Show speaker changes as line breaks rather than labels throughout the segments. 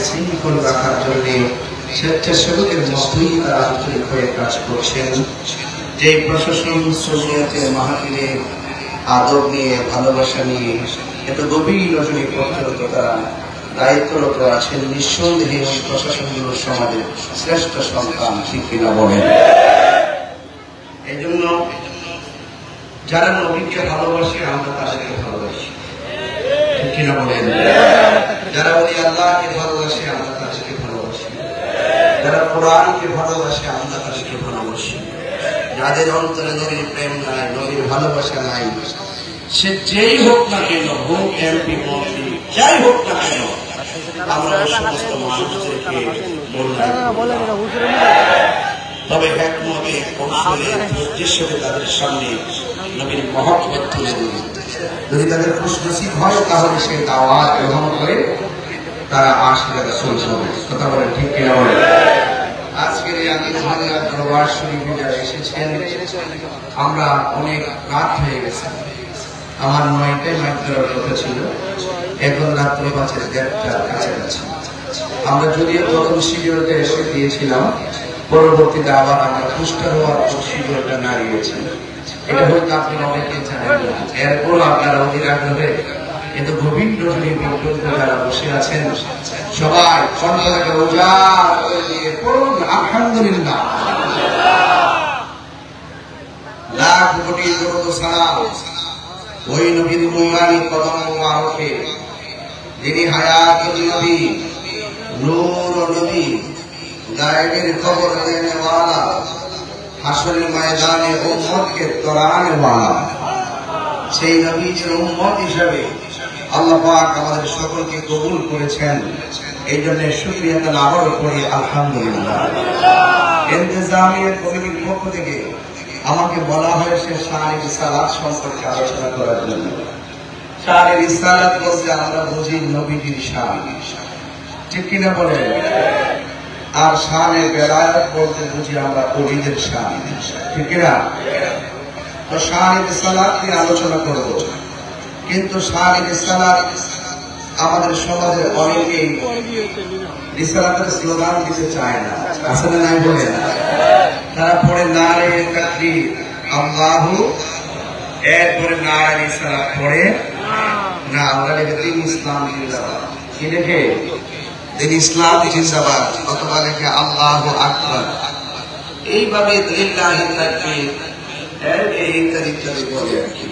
শৃঙ্খল রাখার জন্য স্বেচ্ছাসেবকের মতোই তারা আন্তরিক হয়ে কাজ করছেন। যে প্রশাসন শরীয়তের মাহফিলে আদব নিয়ে ভালোবাসা নিয়ে এত গভীর নজরে কর্তব্য তারা দায়িত্বরত আছেন, নিঃসন্দেহে ওই প্রশাসনগুলো সমাজের শ্রেষ্ঠ সন্তান, ঠিক কিনা বলেন? এই জন্য যারা নবীকে ভালোবাসে আমরা তাদেরকে ভালোবাসি, ঠিক কিনা বলেন? যারা ওই আল্লাহকে ভালোবাসে আমরা তাদেরকে ভালোবাসি, যারা কোরআনকে ভালোবাসে আমরা তাদেরকে ভালোবাসি। যাদের অন্তরে নবীর প্রেম নাই, নবীর ভালোবাসা নাই, সে যেই হোক না কেন, হোক এমপি মন্ত্রী, যাই হোক না কেন, আমরা সমস্ত মানুষদেরকে তবে একমতে কৌশলে ধৈর্যের সাথে তাদের সামনে নবীর মহব্বত তুলে দেবে। যদি তাদের খুশনসিব হয় তাহলে সে দাওয়াত গ্রহণ করে তারা আশীর্বাদ চলছে হবে। কথা বলেন, ঠিক কিনা বলেন? আজকের এই আমির হাজিরা দরবার শরীফে যারা এসেছেন, আমরা অনেক রাত হয়ে গেছে। আমার 9টায় মাইক দেওয়ার কথা ছিল, এখন রাত্র 5:30টার কাছাকাছি। আমরা যদিও প্রথম শিডিউলটা এসে দিয়েছিলাম, পরবর্তীতে আবার আমরা পুষ্টার হওয়ার পর শিডিউলটা নাড়িয়েছি। এটা হয়তো আপনি অনেকে জানেন না, এরপর আপনারা অধীর আগ্রহে কিন্তু গভীর নজরে পর্যন্ত যারা বসে আছেন সবাই কণ্ঠটাকে উজাড় করে দিয়ে পড়ুন আলহামদুলিল্লাহ। লাখ কোটি দরুদ সালাম ওই নবীর মুবারক কদম মুবারকে, যিনি হায়াতুল নবী, নূর নবী, গায়েবের খবর দেনে ওয়ালা, হাসরের ময়দানে উম্মতকে তরানে ওয়ালা। সেই নবীর উম্মত হিসেবে আল্লাহ পাক আমাদের সকলকে কবুল করেছেন। এই জন্য শুকরিয়া তাআলা আবারও করি আলহামদুলিল্লাহ। ইন্তেজামিয়া কমিটির পক্ষ থেকে আমাকে বলা হয়েছে শানের রিসালাত সম্পর্কে আলোচনা করার জন্য। শানের রিসালাত বলতে আমরা বুঝি নবীজির শান, ঠিক কিনা বলেন? আর শানের বেলায়াত বলতে বুঝি আমরা ওলিদের শান, ঠিক কিনা? তো শানের রিসালাত নিয়ে আলোচনা করব, কিন্তু শানের রিসালাত আমাদের সমাজে অনেকেই রিসালাতের স্লোগান দিতে চায় না, আসলে নাই বলেন। তারা পড়ে নারে তাকবীর আল্লাহু, এরপরে নারে রিসালাত পড়ে না, আমরা লিখে দিন ইসলাম জিন্দাবাদ। কি লিখে? দিন ইসলাম জিন্দাবাদ, অথবা লিখে আল্লাহু আকবার। এইভাবে লিল্লাহি তাকবীর ইত্যাদি ইত্যাদি বলে আর কি।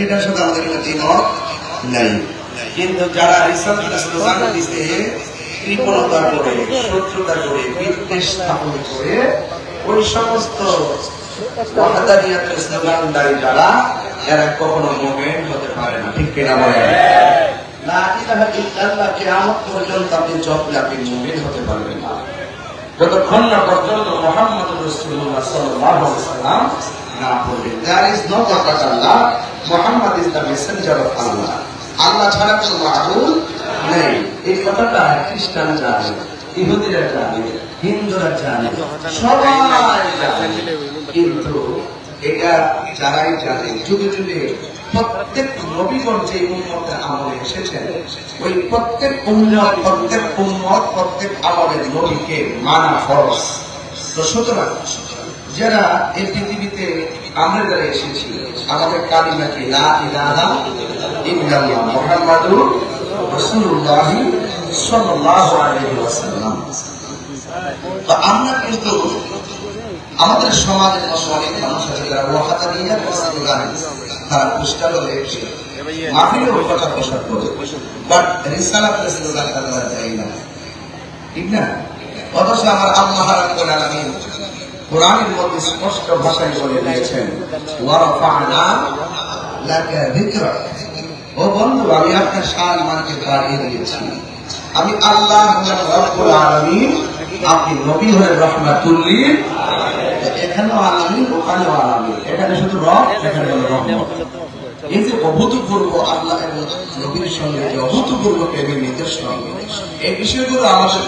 এটার সাথে আমাদের কোনো দ্বিমত নাই। কিন্তু যারা রিসালাতের স্লোগান দিতে কৃপণতা করে, শত্রুতা করে, বিদ্বেষ স্থাপন করে, ওই সমস্ত ওয়াহদানিয়াতের স্লোগানদারী যারা, এরা কখনো মুমিন হতে পারে না, ঠিক কিনা বলেন? লা ইলাহা ইল্লাল্লাহ কিয়ামত পর্যন্ত আপনি জপলে আপনি মুমিন হতে পারবেন না, যতক্ষণ না পর্যন্ত মুহাম্মদুর রাসূলুল্লাহ সাল্লাল্লাহু আলাইহি ওয়াসাল্লাম না পড়বেন। There is no God but Allah. Muhammad is the messenger of Allah. আল্লাহ ছাড়া কোনো মাবুদ নেই। এই কথাটা খ্রিস্টান জানে, ইহুদিরা জানে, হিন্দুরা জানে, সবাই জানে। কিন্তু এটা যারাই জানে, যুগে যুগে প্রত্যেক নবীগণ যে উম্মতের আমলে এসেছেন, ওই প্রত্যেক উম্মত প্রত্যেক আমলের নবীকে মানা ফরজ। তো সুতরাং যারা এই পৃথিবীতে আমরা যারা এসেছি, আমাদের কালিমা কি? লা ইলাহা ইল্লাল্লাহ মুহাম্মাদুর রাসূলুল্লাহ সাল্লাল্লাহু আলাইহি ওয়াসাল্লাম। তো আমরা কিন্তু আমাদের সমাজের অনেক মানুষ আছে যারা ওয়াহাদানিয়াত স্লোগান তারা পুষ্টালো হয়েছে, মাহফিলেও কথা প্রচার করে, বাট রিসালাতের স্লোগান তারা দেয় না, ঠিক না? অথচ আমার আল্লাহ রাব্বুল আলামিন কোরআনের মধ্যে স্পষ্ট ভাষায় বলে দিয়েছেন, ওয়া রাফা'না লাকা যিকরাক। ও বন্ধু, আমি আপনার শান মানকে বাড়িয়ে দিয়েছি। আমি আল্লাহ রাব্বুল আলামিন, আপনি নবী হয়ে রাহমাতুল লিল, এখানেও আলামিন ওখানেও আলামিন, এখানে শুধু রব, এখানে হলো রহমত। এই যে অভূতপূর্ব আল্লাহ এবং নবীর সঙ্গে যে অভূতপূর্ব প্রেমের নিদর্শন, এই বিষয়গুলো আমাদের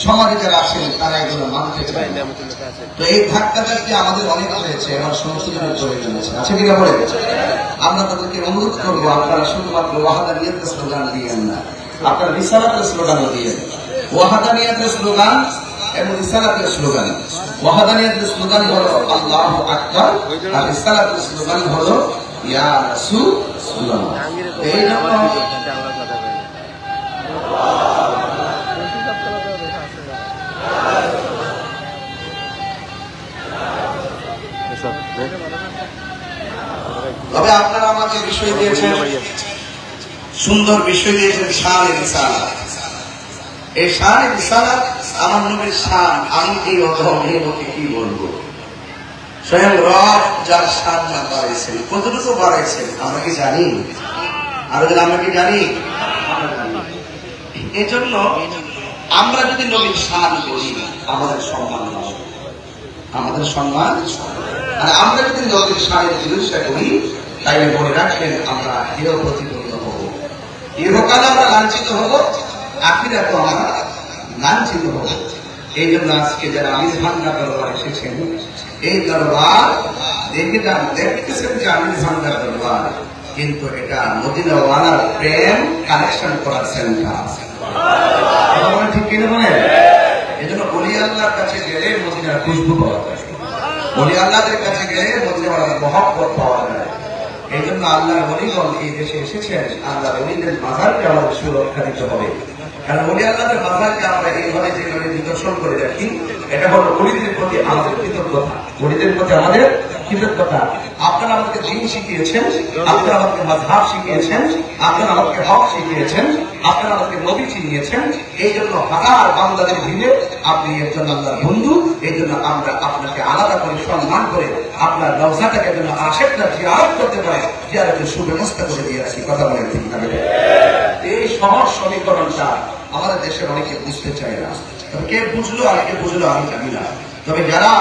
সমাজে যারা আছেন তারা এগুলো মানতে চায় না। তো এই ধাক্কাধাক্কি আমাদের অনেক হয়েছে, আমার সংশোধনের প্রয়োজন আছে কিনা বলে আমরা তাদেরকে অনুরোধ করবো, আপনারা শুধুমাত্র ওয়াহাদানিয়াতের স্লোগান দিয়েন না, আপনারা রিসালাতের স্লোগানও দিয়েন। ওয়াহাদানিয়াতের স্লোগান এবং রিসালাতের স্লোগান। ওয়াহাদানিয়াতের স্লোগান হলো আল্লাহু আকবার, আর রিসালাতের স্লোগান হলো ইয়া রাসূলুল্লাহ। এই জন্য তবে আপনারা আমাকে বিষয় দিয়েছেন, সুন্দর বিষয় দিয়েছেন শান রিসালাত। এই শান রিসালাত আমার নবীর শান, আমি এই অধম এই লোকে কি বলবো। স্বয়ং রব যার শান বাড়াইছেন, কতটুকু বাড়াইছেন আমরা কি জানি? আরো যদি আমরা কি জানি? এই জন্য আমরা যদি নবীর শান করি আমাদের সম্মান হবে, আমাদের সম্মান। আর আমরা যদি নবীর শানের বিরোধিতা করি তাইলে মনে রাখবেন আমরা হেয় প্রতিপন্ন হব, ইহকালে আমরা লাঞ্ছিত হব, আখিরাতেও আমরা লাঞ্ছিত হব। এই জন্য আজকে যারা আমির ভাঙ্গা দরবার এসেছেন, এই দরবার দেখতেছেন যে আমির ভাঙ্গা দরবার, কিন্তু এটা মদিনাওয়ালার প্রেম কালেকশন করার সেন্টার। ঠিক কিনা বলেন? এই জন্য ওলি আল্লাহর কাছে গেলে মদিনার খুশবু পাওয়া যায়, ওলি আল্লাহদের কাছে গেলে মদিনাওয়ালার মহব্বত পাওয়া যায়। এই জন্য আল্লাহর ওলিগণ এই দেশে এসেছেন, আল্লাহর ওলিদের মাজারকে আমাদের সুরক্ষা দিতে হবে। কারণ ওলি আল্লাহদের মাজারকে আমরা এইভাবে যেভাবে নিদর্শন করে রাখি, এটা হলো ওলিদের প্রতি আমাদের কৃতজ্ঞতা, ওলিদের প্রতি আমাদের কৃতজ্ঞতা। আপনারা আমাকে দিন শিখিয়েছেন, আপনারা আমাকে মাযহাব শিখিয়েছেন, আপনারা আমাকে হক শিখিয়েছেন, আপনারা আমাকে নবী চিনিয়েছেন। এই জন্য হাজার বান্দাদের ভিড়ে আপনি একজন আল্লাহর বন্ধু। এই জন্য আমরা আপনাকে আলাদা করে সম্মান করে আপনার রওজাটাকে যেন আশেকটা জিয়ারত করতে পারে, জিয়ারতের সুব্যবস্থা করে দিয়ে আসি। কথা বলেন ঠিক না? এই সহজ সমীকরণটা আমাদের দেশের অনেকে বুঝতে চায় না। তবে কে বুঝলো আর কে বুঝলো আমি জানি না। তবে যারা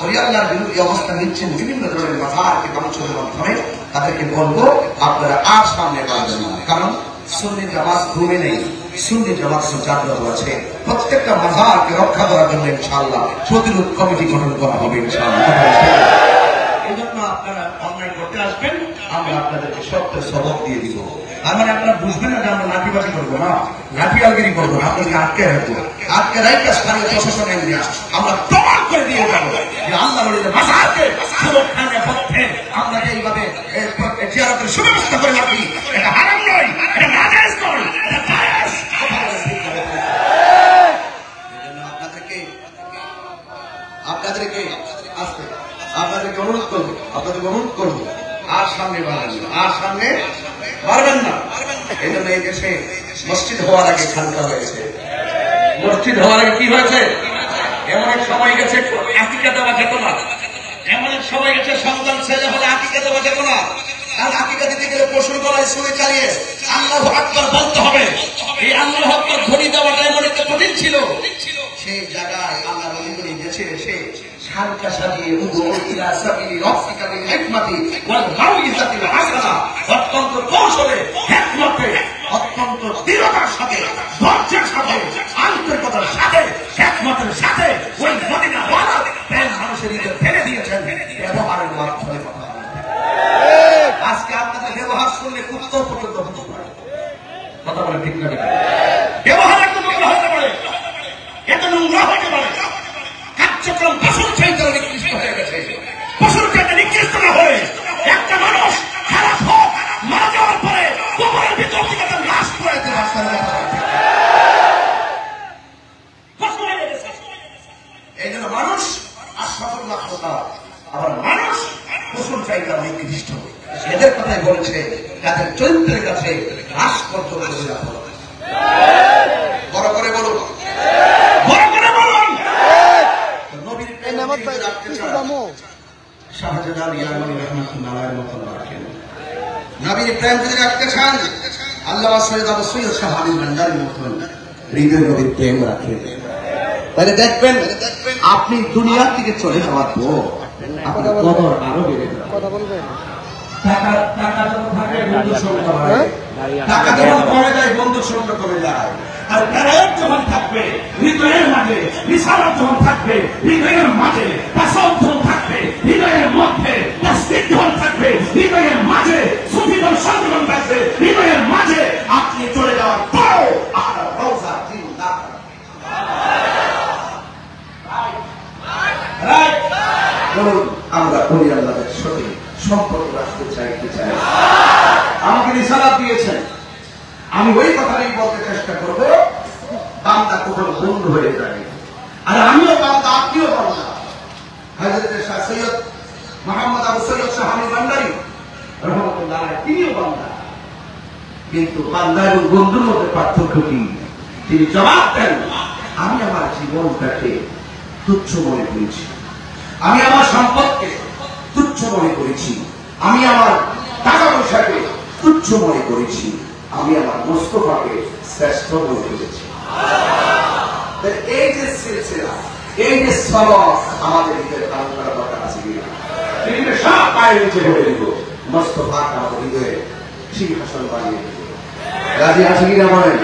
ওলি আল্লাহর বিরুদ্ধে অবস্থান নিচ্ছেন বিভিন্ন ধরনের মাজারকে ধ্বংসের মাধ্যমে, তাদেরকে বলবো আপনারা আর সামনে বাড়বেন না। কারণ সুন্নি জামাত ঘুমে নেই, সুন্নি জামাত জাগ্রত আছে। প্রত্যেকটা মাজারকে রক্ষা করার জন্য ইনশাআল্লাহ প্রতিরোধ কমিটি গঠন করা হবে ইনশাআল্লাহ। এই জন্য আপনারা অন্যায় করতে আসবেন, আমরা আপনাদেরকে সত্যের সবক দিয়ে দিব। তার মানে আপনারা বুঝবেন না যে আমরা লাঠিবাজি করবো না, লাঠি আলগিরি করবো না, আপনাকে আটকে রাখবো। আটকে রাখতে স্থানীয় প্রশাসন আমরা প্রমাণ করে দিয়ে যাবো যে আল্লাহ মাজারকে সুরক্ষার পক্ষে আমরা যে এইভাবে জিয়ারতের সুব্যবস্থা করে রাখি, এটা হারাম নয়, এটা নাজায়েজ নয়, এটা জায়েজ। আপনাদেরকে অনুরোধ করবো আর সামনে বাড়বেন না, আর সামনে বাড়বেন না। এই জন্য এই দেশে মসজিদ হওয়ার আগে খানকা হয়েছে, মসজিদ হওয়ার আগে কি হয়েছে? এমন এক সময় গেছে আকিকা দেওয়া যেত না, এমন এক সময় গেছে সন্তান ছেলে হলে আকিকা দেওয়া যেত না। আর আকিকা দিতে গেলে পশুর গলায় সুরে চালিয়ে আল্লাহু আকবার বলতে হবে। এই আল্লাহু আকবার ধ্বনি দেওয়াটা এমন একটা কঠিন ছিল। সেই জায়গায় আল্লাহ নবী গেছে এসে খানকা সাজিয়ে অত্যন্ত কৌশলে, হিকমতে, অত্যন্ত দৃঢ়তার সাথে, ধৈর্যের সাথে, আন্তরিকতার সাথে, হিকমতের সাথে ওই মদিনাওয়ালা প্রেম মানুষের দিকে ফেলে দিয়েছেন ব্যবহারের মাধ্যমে। আজকে আপনাদের ব্যবহার শুনলে উত্তর পর্যন্ত হতে পারে। কথা বলে ঠিক না? ব্যবহার একটু নোংরা হতে পারে, এত নোংরা হতে পারে, কার্যক্রম পশুর চাইতে নিকৃষ্ট হয়ে গেছে। পশুর চাইতে নিকৃষ্ট না হয়ে একটা মানুষ খারাপ হোক, মারা যাওয়ার পরে কবরের ভিতর থেকে তার লাশ পড়াইতে পারছে না। এই জন্য মানুষ আর সফল মাত্রতা, আবার মানুষ পশুর চাইতে নিকৃষ্ট। এদের কথাই বলছে যাদের চরিত্রের কাছে লাশ পর্যন্ত বড় করে বলুন, বড় করে বলুন। নবীর প্রেম শাহজালাল ইয়ামানি রাহমাতুল্লাহির মতো রাখেন। নবীর প্রেম যদি রাখতে চান আল্লামা সৈয়দ আবু সৈয়দ শাহ আলী ভান্ডারীর মতো হৃদয় নবীর প্রেম রাখেন। তাহলে দেখবেন আপনি দুনিয়ার থেকে চলে যাওয়ার পর আপনার কদর আরো বেড়ে যাবে। কথা বলবেন। টাকা যখন থাকে বন্ধুর সঙ্গে হয়, টাকা যখন কমে যায় বন্ধুর সঙ্গে কমে যায়। আর প্রেম যখন থাকবে হৃদয়ের মাঝে, রিসালাত যখন থাকবে হৃদয়ের মাঝে, তাসাউফ যখন থাকবে হৃদয়ের মধ্যে, তাসদিক যখন থাকবে হৃদয়ের মাঝে, সুফি যখন সংগঠন থাকবে হৃদয়ের মাঝে, আপনি চলে যাওয়ার পর আপনার রওজা জিন্দা। বলুন আমরা ওলি আল্লাহর সাথে সম্পর্ক রাখতে চাই কি চাই? আমাকে রিসালাত দিয়েছেন, আমি ওই কথাটাই বলতে চেষ্টা করব, বান্দা কখনো বন্ধু হয়ে যায়। আর আমিও বান্দা, আপনিও বান্দা। হযরত শাহ সৈয়দ মোহাম্মদ আবু সৈয়দ শাহ হামিদ ভান্ডারী রহমাতুল্লাহ আলাইহি তিনিও বান্দা, কিন্তু বান্দা এবং বন্ধুর মধ্যে পার্থক্য কি? তিনি জবাব দেন, আমি আমার জীবনটাকে তুচ্ছ মনে করেছি, আমি আমার সম্পদকে তুচ্ছ মনে করেছি, আমি আমার টাকা পয়সাকে তুচ্ছ মনে করেছি, আমি আমার মোস্তফাকে শ্রেষ্ঠ মনে করেছি। এই যে সিলসিলা, এই যে সবক আমাদের হৃদয়ে ধারণ করা দরকার আছে কিনা? পৃথিবীর সব পায়ের নিচে ভরে দিব, মোস্তফাকে আমাদের হৃদয়ে সিংহাসন বানিয়ে দিব। রাজি আছে কিনা বলেন?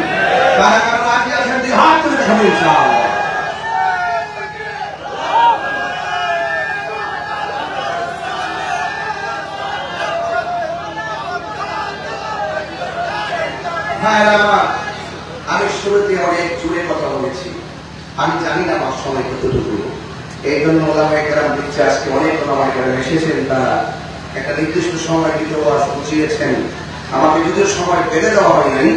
কারা কারা রাজি আছেন? দুই হাত তুলে দেখাবো ইনশাআল্লাহ। আমি শুরুতে অনেক জুড়ে কথা বলেছি, আমি জানি না আমার সময় কতটুকু। এই জন্য ওলামায়ে কেরাম দিচ্ছে, আজকে অনেক ওলামায়ে কেরাম এসেছেন, তারা একটা নির্দিষ্ট সময় দিতে বুঝিয়েছেন। আমাকে যদিও সময় পেতে দেওয়া হয় নাই,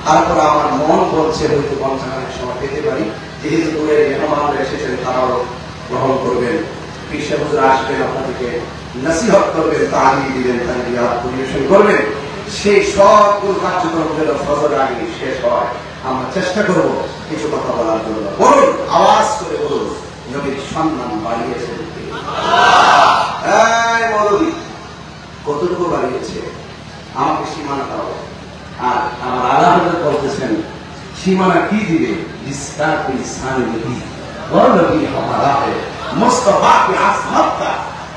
তারপর আমার মন বলছে হয়তো 50 মিনিট সময় পেতে পারি। যেহেতু দূরের মেহমানরা এসেছেন, তারাও গ্রহণ করবেন, পীর সাহেব হুজুর আসবেন, আপনাদেরকে নসিহত করবেন, তালিম দিবেন, তালিয়াত পরিবেশন করবেন। সেই সবগুলো কার্যক্রম যেন ফজর আগে শেষ হয়, আমরা চেষ্টা করব কিছু কথা বলার জন্য। বলুন, আওয়াজ করে বলুন, নবীর সম্মান বাড়িয়েছেন কে? বলুন, কতটুকু বাড়িয়েছে? আমাকে সীমানা দাও। আর আমার আল্লাহ বলতেছেন, সীমানা কি দিবে? जिसका कोई इंसान नहीं वो नबी हमारा है, मुस्तफा की आसमत का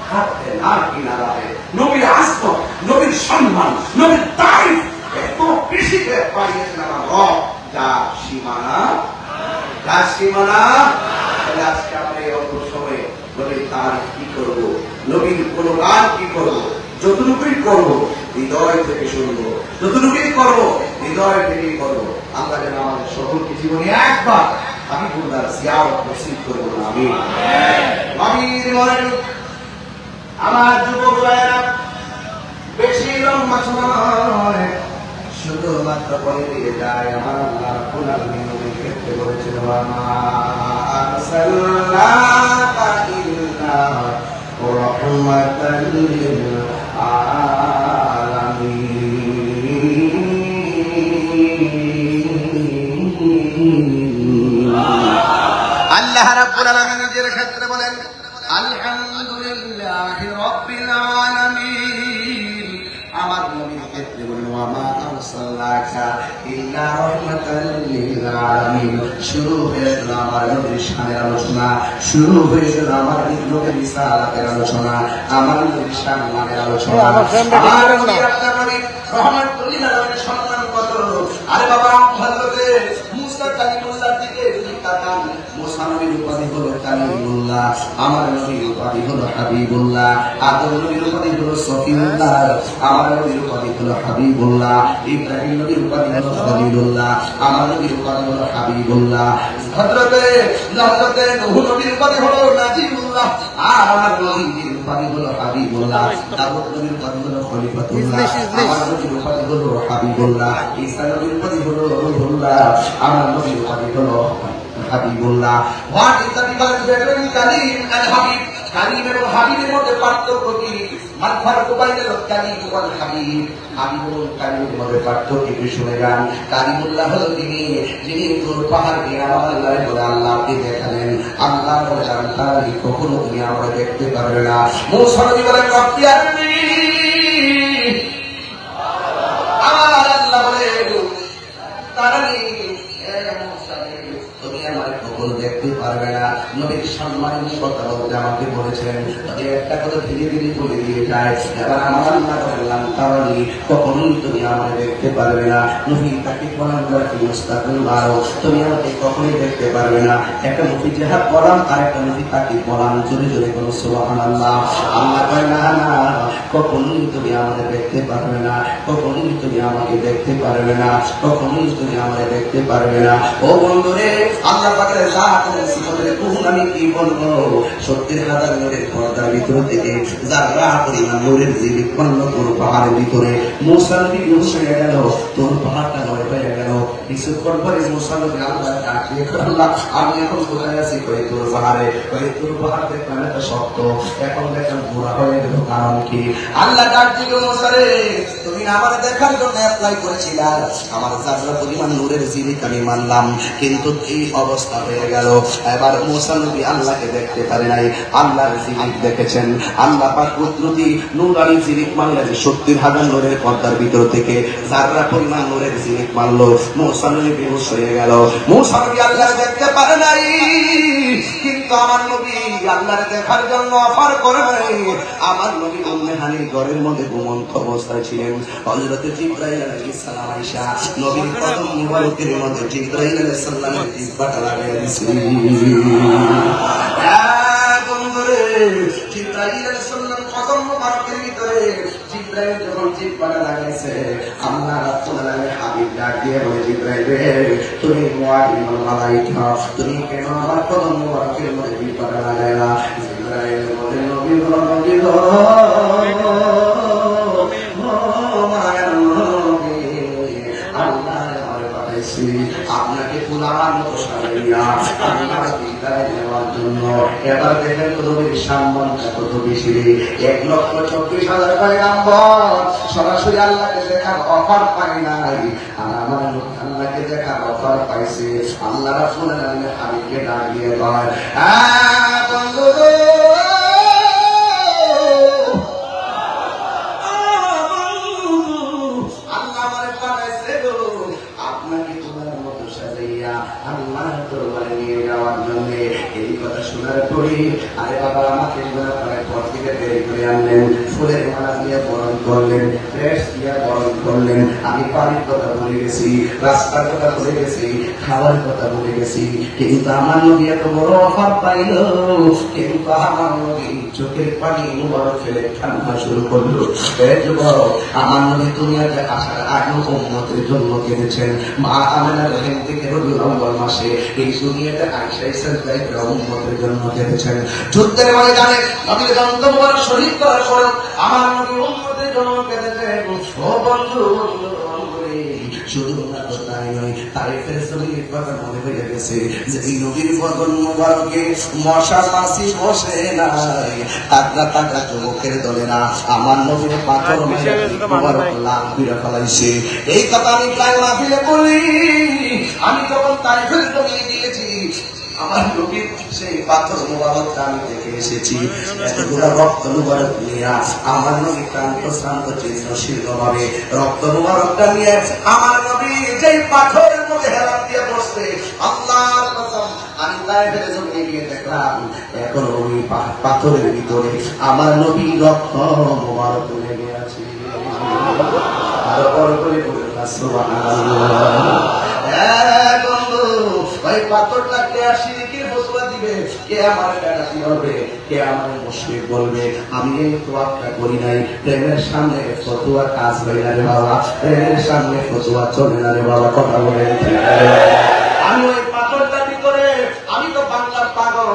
हाथ है ना किनारा है। नबीर आसमत, नबीर सम्मान, नबीर तारीफ এত বেশি পাইয়েছেন আমার রব, যা সীমানা, যা সীমানা। তাহলে আজকে আমরা এই অল্প সময়ে নবীর তারিফ কি করব, নবীর গুণগান কি করব? যতটুকুই করব হৃদয় থেকে শুনবো, যতটুকুই করব হৃদয় থেকেই করবো। আমরা যেন আমাদের সকলকে জীবনে একবার আমি বুঝলাম জিয়ারত নসিব করবো না। আমি আমার যুবক ভাইয়েরা বেশি লম্বা সময় শুধুমাত্র বলে দিয়ে যায়, আমার আল্লাহ রাব্বুল আলামিন নবীর ক্ষেত্রে বলেছেন, ওয়া মা আরসালনাকা ইল্লা রাহমাতাল লিল আলামিন। আল্লাহ রাব্বুল আলামিন নিজের ক্ষেত্রে বলেন, আলহামদুলিল্লাহি রাব্বিল আলামিন। আমার নবীর ক্ষেত্রে বলেন, ওয়া মা আরসালনাকা ইল্লা রাহমাতাল লিল আলামিন। শুরু হয়ে গেল আমার নবীর শানের আলোচনা, শুরু হয়ে গেল আমার নবীর রিসালাতের আলোচনা, আমার নবীর সম্মানের আলোচনা। আমার নবী আপনার নবী রহমাতুল লিল আলামিনের সম্মান কত! আরে বাবা, হযরতে মুসা কালিমুল্লাহর দিকে তাকান। মুসা নবীর উপাধি হলো কালিমুল্লাহ, আমার নবীর উপাধি হলো হাবিবুল্লাহ, আদম নবীর উপাধি হলো সফিউল্লাহ, আমার নবীর উপাধি হলো হাবিবুল্লাহ, ইব্রাহিম নবীর উপাধি হলো খলিলুল্লাহ, আমার নবীর উপাধি হলো হাবিবুল্লাহ, হযরতে নূহ নবীর উপাধি হলো নাজিবুল্লাহ, আর আমার নবীর উপাধি হলো হাবিবুল্লাহ, দাউদ নবীর উপাধি হলো খলিফাতুল্লাহ, আমার নবীর উপাধি হলো হাবিবুল্লাহ, ঈসা নবীর উপাধি হলো রূহুল্লাহ, আমার নবীর উপাধি হলো হাবিবুল্লাহ। What is the difference between Kalim and Habib? কালিম এবং হাবিবের মধ্যে পার্থক্য কি? মান ফারকু বাইনাল কালিম ওয়াল হাবিব। হাবিব এবং কালিমের মধ্যে পার্থক্য কি শুনে যান। কালিমুল্লাহ হলো যিনি দূর পাহাড় দিয়ে আমার আল্লাহর বলে আল্লাহকে দেখালেন, আল্লাহ বলে তারা কখনো তুমি আমরা দেখতে পারবে না। মুসা নবী বলেন, রব্বি আরনি, আমার আল্লাহ বলে তারানি, তুমি আমার কখনো দেখতে পারবে না। নবীর সম্মানের কথা বলতে আমাকে বলেছেন, তবে একটা কথা ধীরে ধীরে বলে দিয়ে যায়। এবার আমার আল্লাহ বললাম, তারানি, কখনোই তুমি আমাকে দেখতে পারবে না। নবী তাকে বলাম, তুমি আমাকে কখনোই দেখতে পারবে না। একটা নবী জেহাদ বলাম, আর একটা নবী তাকে বলাম, জোরে জোরে কোনো সুবহানাল্লাহ। আল্লাহ কয়, না না, কখনোই তুমি আমাকে দেখতে পারবে না, কখনোই তুমি আমাকে দেখতে পারবে না, কখনোই তুমি আমাকে দেখতে পারবে না। ও বন্ধুরে, আল্লাহ পাকের জাতের সিফাতের গুণ আমি কি বলবো? 70,000 নূরের পর্দার ভিতর থেকে যারা পরিমাণ নূরের জীবিত পণ্য তোর পাহাড়ের ভিতরে মুসা নবী বেহুশ হয়ে গেল, তোর পাহাড়টা নয় হয়ে গেল। কিছুক্ষণ পরে মুসা নবী আল্লাহ ডাকিয়ে আল্লাহ আমি এখন কোথায় আছি? কই তোর পাহাড়ে। কই তোর পাহাড়ে পানিটা শক্ত, এখন দেখেন ঘোরা হয়ে গেল। কারণ কি? আল্লাহ ডাক দিল, মুসা রে তুমি আমার দেখার জন্য অ্যাপ্লাই করেছিলা, আমার যারা পরিমাণ নূরের জীবিত আমি মানলাম, কিন্তু এই অবস্থা হয়ে গেল। এবার মুসা নবী আল্লাহকে দেখতে পারে নাই, আল্লাহর জীবিত দেখেছেন। আল্লাহ পাক কুদরতি নূরানি জীবিত মানলেন। 70,000 নূরের পর্দার ভিতর থেকে যারা পরিমাণ নূরের জীবিত মানলো, মুসা নবী বেহুশ হয়ে গেল। মুসা নবী আল্লাহ দেখতে পারে নাই, কিন্তু আমার নবী আল্লাহর দেখার জন্য অফার করে নাই। আমার নবী উম্মে হানির ঘরের মধ্যে ঘুমন্ত অবস্থায় ছিলেন। হযরত জিবরাইল আলাইহিস সালাম আয়েশা নবীর কদম মুবারকের মধ্যে জিবরাইল আলাইহিস সালামের জিহ্বাটা লাগাইয়া দিয়েছিলেন। বন্ধুরে, জিবরাইল আলাইহিস সালাম কদম মুবারকের ভিতরে জিবরাইল যখন জিহ্বাটা লাগাইছে, আল্লাহ রাব্বুল আলামিন হাবিব ডাক দিয়ে বলে, জিবরাইল রে তুমি মুআল্লিমুল মালায়েকা, তুমি কেন আমার কদম মুবারকের মধ্যে জিহ্বাটা লাগাইলা? জিবরাইল বলে, নবী গো নবী গো, আপনাকে পুরার মতো সাজাইয়া আল্লাহর বিদায় নেওয়ার জন্য। এবার দেখেন তো নবীর সম্মানটা কত বেশি। 1,24,000 পয়গম্বর সরাসরি আল্লাহকে দেখার অফার পায় নাই, আর আমার আল্লাহকে দেখার অফার পাইছে। আল্লাহ রাব্বুল আলামিন হাবিবকে ডাক দিয়ে কয়, বন্ধু আল্লাহর দরবারে নিয়ে যাওয়ার জন্য। এই কথা শোনার পরে আরে বাবা আমাকে পর থেকে বের করে আনলেন, ফুলের মালা দিয়ে বরণ করলেন, ফ্রেশ দিয়ে বরণ করলেন। আমি পানির কথা বলে গেছি, রাস্তার কথা বলে গেছি, খাওয়ার কথা বলে গেছি, কিন্তু আমার নবী এত বড় অফার পাইল, কিন্তু আমার নবী চোখের পানি মুবারক ফেলে কান্না শুরু করলো। আমার নবী দুনিয়াতে আসার আগে উম্মতের জন্য কেঁদেছেন। মা আমেনা রহিম থেকে রবিউল আউয়াল মাসে এই দুনিয়াতে আয়েশা ইসরাইল উম্মতের জন্য কেঁদেছেন। যুদ্ধের ময়দানে নবীর রক্ত মুবারক শহীদ করার পর আমার নবী উম্মতের জন্য কেঁদেছেন। ও বন্ধু, শুধু তাই নয়, তাইফের জমির কথা মনে হয়ে গেছে যে এই নবীর বদন মুবারকে মশা মাছি বসে নাই, তাগড়া তাগড়া যুবকের দলেরা আমার নবীর পাথর মুবারক লাল করে ফেলাইছে। এই কথা আমি প্রায় মাহফিলে বলি। আমি যখন তাইফের জমিনে গিয়েছি, আমার নবীর সেই পাথর মুবারকটা আমি দেখে এসেছি। এতগুলো রক্ত মুবারক নিয়ে আমার নবী ক্লান্ত শ্রান্ত জীর্ণ শীর্ণ ভাবে রক্ত মুবারকটা নিয়ে আমার নবী যেই পাথরের মধ্যে হেলান দিয়ে বসছে, আল্লাহর কসম আমি তাইফের জমিনে গিয়ে দেখলাম এখন ওই পাথরের ভিতরে আমার নবী রক্ত মুবারক লেগে আছে। আর বড় করে বললাম সুবহানাল্লাহ। ওই পাথরটা কে শিরকের ফতোয়া দিবে, কে আমার কাটাতি হবে, কে আমার মুশরিক বলবে? আমি এই তোয়াক্কা করি নাই। প্রেমের সামনে ফতোয়া কাজ হয় না রে বাবা, প্রেমের সামনে ফতোয়া চলে না রে বাবা। কথা বলে আমি ওই পাথরটা ভিতরে, আমি তো বাংলার পাগল,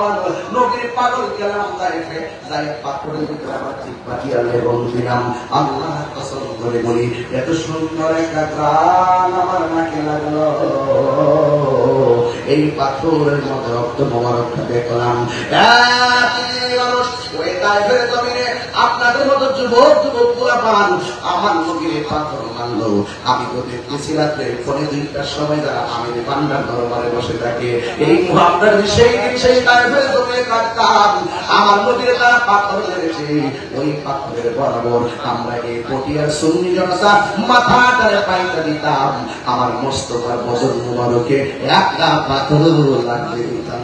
নবীর পাগল গেলাম তাইফে, যাই পাথরের ভিতরে আমার ঠিক পাঠিয়ে এবং দিলাম। আল্লাহর কসম করে বলি, এত সুন্দর একটা প্রাণ আমার নাকে লাগলো। এই পাথরের মধ্যে রক্ত মোবারকটা দেখলাম। ওই তাইফের জমিনে আপনাদের মতো যুবক যুবক পোলাপান আমার নবীর পাথর মানলো। আমি তো দেখতেছি রাত্রে পরে 2টার সময় যারা আমি বান্দার দরবারে বসে থাকে, এই মুহাম্মদ সেই দিন সেই তাইফের জমিনে কাটতাম, আমার নবীর তারা পাথর মেরেছে। ওই পাথরের বরাবর আমরা এই পটিয়ার সুন্নি জনতা মাথাটারে পাইতে দিতাম, আমার মোস্তফার বদন মুবারকে একটা পাথর লাগতে দিতাম।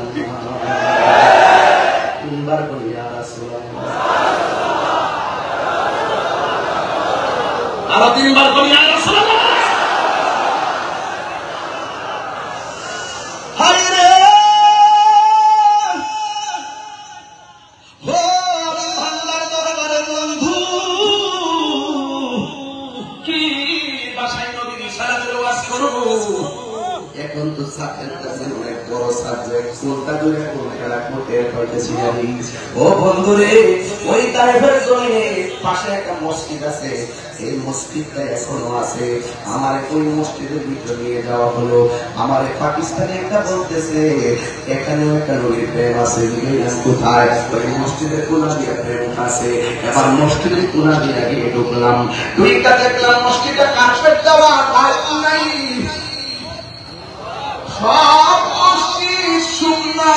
তিনবার বলি ইয়া রাসূলুল্লাহ, আরো 3বার বলি ইয়া রাসূলুল্লাহ। হায় রে ও আল্লাহর দরবারে বন্ধু, কি বাসায় নবীর সালাতের ওয়াজ করব। এখন তো সাথের কাছে অনেক বড় সাবজেক্ট কোনটা দূরে কোনটা রাখবো টের পাইতেছি আমি। ও বন্ধুরে, ওই তাইফের জমিনে পাশে একটা মসজিদ আছে, এই মসজিদটা এখনো আছে। আমার ওই মসজিদের ভিতরে নিয়ে যাওয়া হলো। আমার পাকিস্তানি একটা বলতেছে এখানেও একটা নবীর প্রেম আছে। কোথায়? ওই মসজিদের কোনা দিয়ে প্রেম আছে। এবার মসজিদের কোনা দিয়ে গিয়ে ঢুকলাম, দুইটা দেখলাম মসজিদটা কার্পেট দেওয়া, টাইলস নাই, সব মসজিদ শুকনা,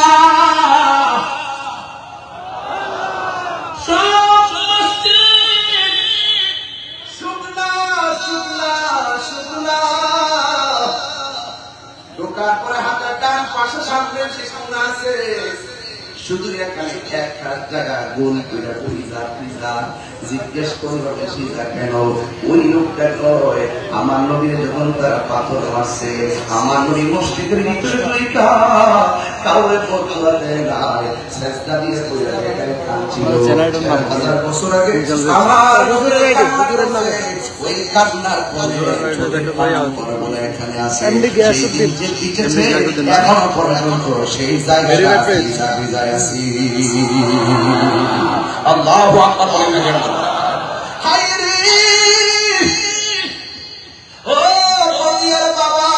সব মসজিদ শুকনা শুকনা শুকনা। ঢোকার পরে হাতের ডান পাশে সামনে শুকনা আছে, শুধু এখানে একটা জায়গা গোল করে পিজা জিজ্ঞেস করলো পিজা কেন? ওই লোকটা কয় আমার নবীর যখন তারা পাথর মারছে, আমার নবী মসজিদের ভিতরে দুইটা কাউরে পড়তে দেয় নাই, চেষ্টা দিয়ে কইরা এখানে কাঁদছিল। 1000 বছর আগে আমার ওই কান্নার পরে এখানে আছে এখনো পর্যন্ত সেই জায়গায় আছি। আল্লাহু আকবার বলেন না কেন? হায় রে ও পতিয়ার বাবা,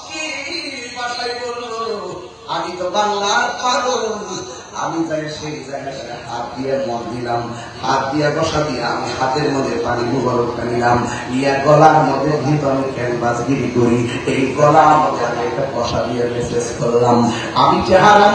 কি ভাষায় বললো? আমি তো বাংলার পাগল। আমি যাই সেই জায়গায় হাত দিয়ে মন দিলাম, হাত দিয়ে বসা দিয়ে আমি হাতের মধ্যে পানি মুবারকটা নিলাম, ইয়া গলার মধ্যে ভিতরে আমি ক্যানভাসগিরি করি, এই গলার মধ্যে আমি একটা বসা দিয়ে মেসেজ করলাম। আমি চেহারা